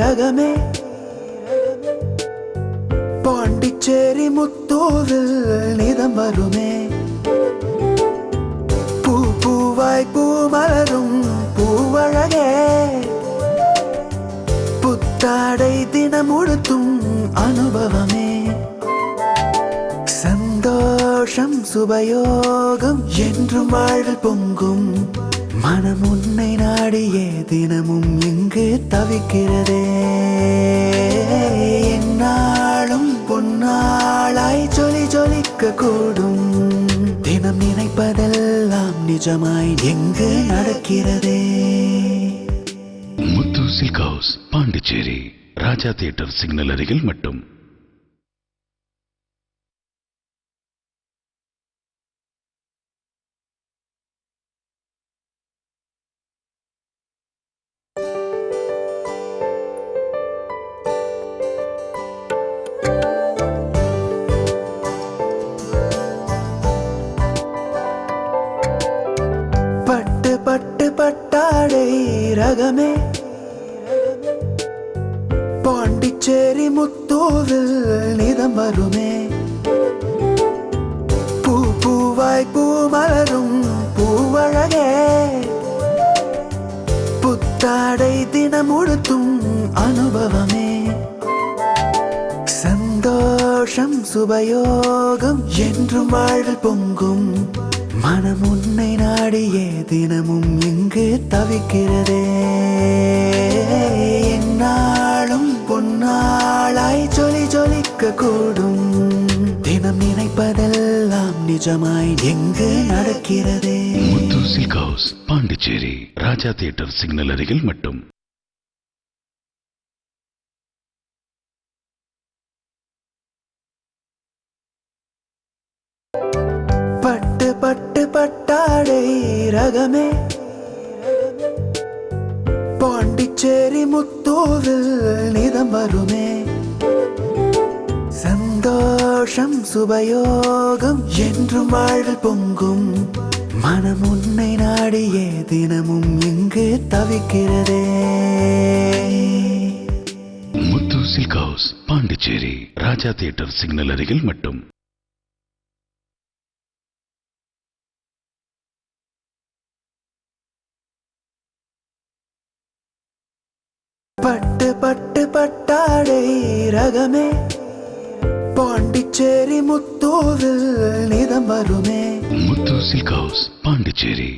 ரகமே பாண்டிச்சேரி முத்தூரில் நிதம் வருமே பூ பூவாய் பூ மலரும் பூவழகே புத்தாடை தினம் உடுத்தும் அனுபவமே சந்தோஷம் சுபயோகம் என்றும் வாழ்வில் பொங்கும் மனம் உன்னை நாடியே தினமும் இங்கு தவிக்கிறதே என்னாலும் பொன்னாளாய் ஜொலி ஜொலிக்க கூடும் தினம் நினைப்பதெல்லாம் நிஜமாய் எங்கு நடக்கிறதே முத்து சில்க் ஹவுஸ் பாண்டிச்சேரி ராஜா தியேட்டர் சிக்னல் அருகில் மட்டும். பட்டு பட்டு பட்டாடை ரகமே பாண்டிச்சேரி முத்தூரில் நிதம் வருமே பூ பூவாய் பூ மலரும் பூவழகே புத்தாடை தினம் உடுத்தும் அனுபவமே சந்தோஷம் சுபயோகம் என்றும் வாழ்வில் பொங்கும் மனம் உன்னை நாடியே தினமும் இங்கு தவிக்கிறதே என்னாலும் பொன்னாளாய் ஜொலி ஜொலிக்க கூடும் தினம் நினைப்பதெல்லாம் நிஜமாய் எங்கு நடக்கிறதே முத்து சில்க் ஹவுஸ் பாண்டிச்சேரி ராஜா தியேட்டர் சிக்னல் அருகில் மட்டும். பட்டு பட்டு பட்டாடை ரகமே பாண்டிச்சேரி முத்தூரில் நிதம் வருமே சந்தோஷம் சுபயோகம் என்றும் வாழ்வில் பொங்கும் மனம் உன்னை நாடியே தினமும் இங்கு தவிக்கிறதே முத்து சில்க் ஹவுஸ் பாண்டிச்சேரி ராஜா தியேட்டர் சிக்னல் அருகில் மட்டும். பட்டு பட்டு பட்டாடை ரகமே பாண்டிச்சேரி முத்தூரில் நிதம் வருமே முத்து சில்க் ஹவுஸ் பாண்டிச்சேரி